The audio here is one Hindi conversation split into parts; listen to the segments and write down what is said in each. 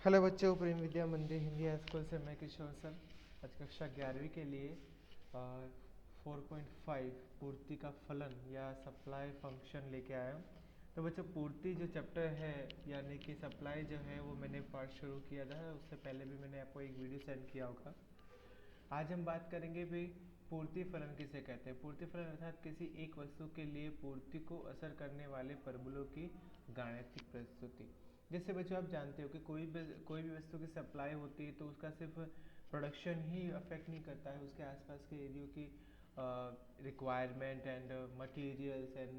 हेलो बच्चों, प्रेम विद्या मंदिर हिंदी हाई स्कूल से मैं किशोर सर आज कक्षा 11वीं के लिए 4.5 पूर्ति का फलन या सप्लाई फंक्शन लेके आया हूँ। तो बच्चों, पूर्ति जो चैप्टर है यानी कि सप्लाई जो है वो मैंने पार्ट शुरू किया था, उससे पहले भी मैंने आपको एक वीडियो सेंड किया होगा। आज हम बात करेंगे भाई पूर्ति फलन किसे कहते हैं। पूर्ति फलन अर्थात किसी एक वस्तु के लिए पूर्ति को असर करने वाले परिबलों की गाणितिक प्रस्तुति। जैसे बच्चों, आप जानते हो कि कोई भी वस्तु की सप्लाई होती है तो उसका सिर्फ प्रोडक्शन ही अफेक्ट नहीं करता है, उसके आसपास के एरिया की requirement and materials and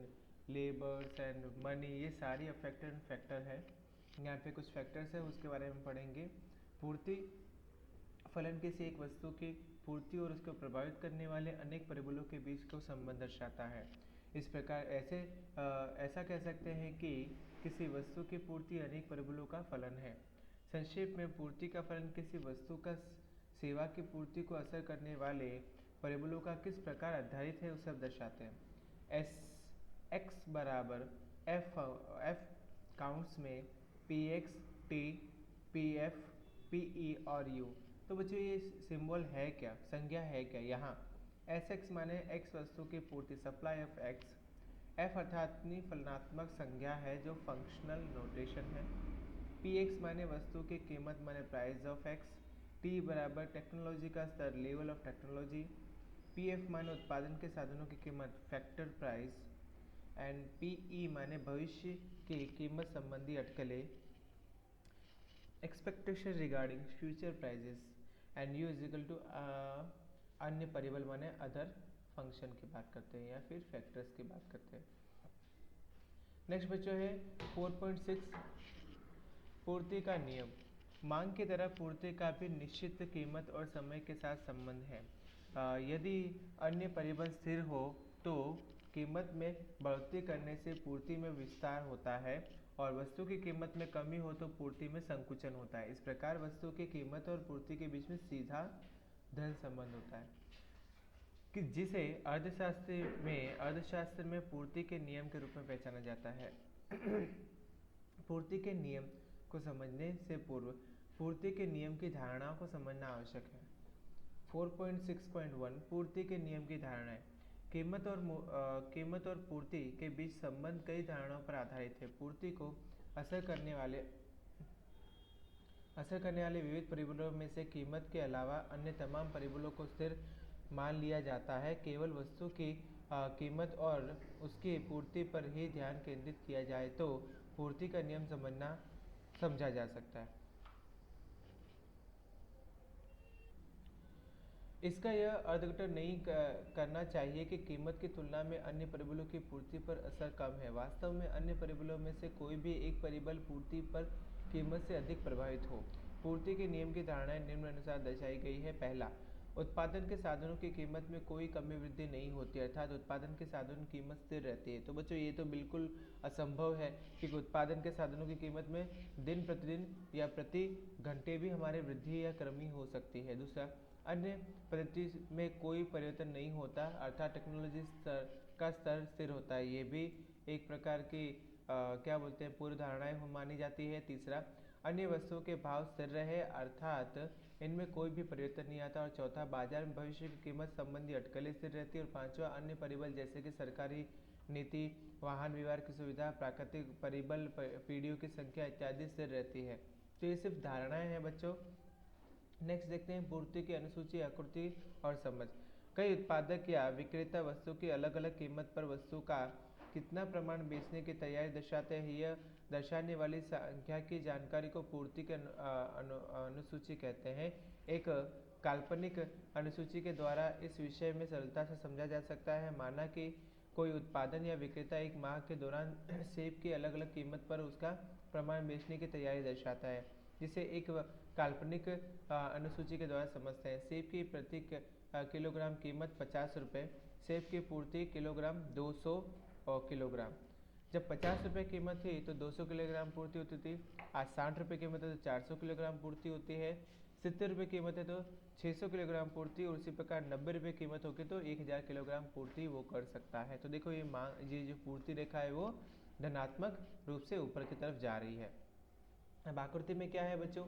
labours and money, ये सारी अफेक्टेड फैक्टर है। यहाँ पे कुछ फैक्टर्स है, उसके बारे में पढ़ेंगे। पूर्ति फलन किसी एक वस्तु की पूर्ति और उसको प्रभावित करने वाले अनेक परिबलों के बीच को संबंध दर्शाता है। इस प्रकार ऐसा कह सकते हैं कि किसी वस्तु की पूर्ति अनेक परिबलों का फलन है। संक्षेप में, पूर्ति का फलन किसी वस्तु का सेवा की पूर्ति को असर करने वाले परिबलों का किस प्रकार आधारित है उसे दर्शाते हैं। एस एक्स बराबर एफ एफ काउंट्स में P x, T, P F, P E और यू। तो बच्चों, ये सिंबल है क्या, संज्ञा है क्या। यहाँ एस एक्स माने एक्स वस्तु की पूर्ति, सप्लाई ऑफ एक्स। एफ अर्थात फलनात्मक संज्ञा है जो फंक्शनल नोटेशन है। पी एक्स माने वस्तु की कीमत माने प्राइस ऑफ एक्स। टी बराबर टेक्नोलॉजी का स्तर, level of technology. P F माने उत्पादन के साधनों की कीमत, factor price. And P E माने भविष्य की कीमत संबंधी अटकलें, expectation regarding future prices. And U is equal to अन्य परिबल माने अदर फंक्शन की बात करते हैं या फिर फैक्टर्स की बात करते हैं। नेक्स्ट बच्चों है 4.6 पूर्ति का नियम। मांग की तरह पूर्ति का भी निश्चित कीमत और समय के साथ संबंध है। यदि अन्य परिबल स्थिर हो तो कीमत में बढ़ोतरी करने से पूर्ति में विस्तार होता है और वस्तु की कीमत में कमी हो तो पूर्ति में संकुचन होता है। इस प्रकार वस्तु की कीमत और पूर्ति के बीच में सीधा धन संबंध होता है, कि जिसे अर्थशास्त्र में पूर्ति के नियम के रूप में पहचाना जाता है। पूर्ति के नियम को समझने से पूर्व पूर्ति के नियम की धारणाओं को समझना आवश्यक है। 4.6.1 पूर्ति के नियम की धारणाएं। कीमत और पूर्ति के बीच संबंध कई धारणाओं पर आधारित है। पूर्ति को असर करने वाले विविध परिबलों में से कीमत के अलावा अन्य तमाम परिबलों को स्थिर मान लिया जाता है। केवल वस्तु की कीमत और उसकी पूर्ति पर ही ध्यान केंद्रित किया जाए तो पूर्ति का नियम समझा जा सकता है। इसका यह अर्थ नहीं करना चाहिए कि कीमत की तुलना में अन्य परिबलों की पूर्ति पर असर कम है। वास्तव में अन्य परिबलों में से कोई भी एक परिबल पूर्ति पर कीमत से अधिक प्रभावित हो। पूर्ति के नियम की धारणाएं निम्नानुसार दर्शाई गई है। पहला, उत्पादन के साधनों की कीमत में कोई कमी वृद्धि नहीं होती, अर्थात उत्पादन के साधनों की कीमत स्थिर रहती है। तो बच्चों, ये तो बिल्कुल असंभव है क्योंकि उत्पादन के साधनों की कीमत में दिन प्रतिदिन या प्रति घंटे भी हमारे वृद्धि या कमी हो सकती है। दूसरा, अन्य पद्धति में कोई परिवर्तन नहीं होता, अर्थात टेक्नोलॉजी का स्तर स्थिर होता है। ये भी एक प्रकार की क्या बोलते हैं पूर्व धारणाएं मानी जाती है। तीसरा, अन्य वस्तुओं के भाव स्थिर रहे, अर्थात इनमें कोई भी परिवर्तन नहीं आता। और चौथा, बाजार में भविष्य की कीमत संबंधी अटकलें स्थिर रहती है। और पांचवा, अन्य परिबल जैसे कि सरकारी नीति, वाहन व्यवहार की सुविधा, प्राकृतिक परिबल, पीढ़ियों की संख्या इत्यादि स्थिर रहती है। तो ये सिर्फ धारणाएं हैं बच्चों। नेक्स्ट देखते हैं पूर्ति की अनुसूची, आकृति और समझ। कई उत्पादक या विक्रेता वस्तु की अलग अलग कीमत पर वस्तु का कितना प्रमाण बेचने की तैयारी दर्शाते हैं। यह दर्शाने वाली संख्या की जानकारी को पूर्ति की अनुसूची कहते हैं। एक काल्पनिक अनुसूची के द्वारा इस विषय में सरलता से समझा जा सकता है। माना कि कोई उत्पादन या विक्रेता एक माह के दौरान सेब की अलग अलग कीमत पर उसका प्रमाण बेचने की तैयारी दर्शाता है, जिसे एक काल्पनिक अनुसूची के द्वारा समझते हैं। सेब की प्रति किलोग्राम कीमत 50 रुपये, सेब की पूर्ति किलोग्राम 200 किलोग्राम। जब 50 रुपये कीमत थी तो 200 किलोग्राम पूर्ति होती थी। आज 60 रुपये कीमत है तो 400 किलोग्राम पूर्ति होती है। 70 रुपये कीमत है तो 600 किलोग्राम पूर्ति, और उसी प्रकार 90 रुपये कीमत होगी तो 1000 किलोग्राम पूर्ति वो कर सकता है। तो देखो, ये जो पूर्ति रेखा है वो धनात्मक रूप से ऊपर की तरफ जा रही है। अब आकृति में क्या है बच्चों,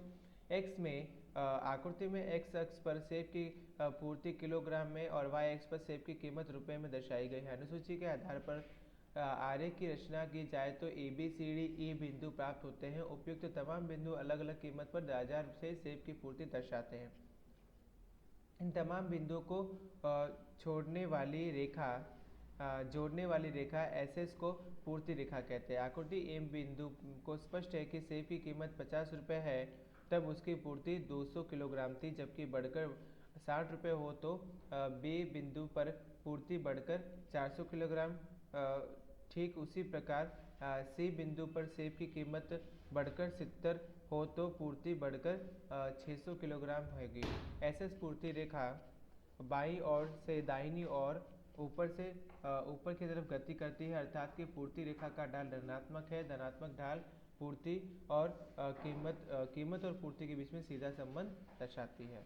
एक्स में आकृति में एक्स अक्ष पर सेब की पूर्ति किलोग्राम में और वाई अक्ष पर सेब की कीमत रुपए में दर्शाई गई है। अनुसूची के आधार पर आरेख की रचना की जाए तो A B C D E बिंदु प्राप्त होते हैं। उपयुक्त तमाम बिंदु अलग अलग कीमत पर बाजार से सेब की पूर्ति दर्शाते हैं। इन तमाम बिंदुओं को छोड़ने वाली रेखा जोड़ने वाली रेखा एस एस को पूर्ति रेखा कहते हैं। आकृति एम बिंदु को स्पष्ट है कि सेब की कीमत 50 रुपये है, तब उसकी पूर्ति 200 किलोग्राम थी, जबकि बढ़कर 60 रुपये हो तो बी बिंदु पर पूर्ति बढ़कर 400 किलोग्राम। ठीक उसी प्रकार सी बिंदु पर सेब की कीमत बढ़कर 70 हो तो पूर्ति बढ़कर 600 किलोग्राम होगी। एसएस पूर्ति रेखा बाईं ओर से दाहिनी ओर ऊपर की तरफ गति करती है, अर्थात कि पूर्ति रेखा का ढाल ऋणात्मक है। धनात्मक ढाल पूर्ति और कीमत और पूर्ति के बीच में सीधा संबंध दर्शाती है।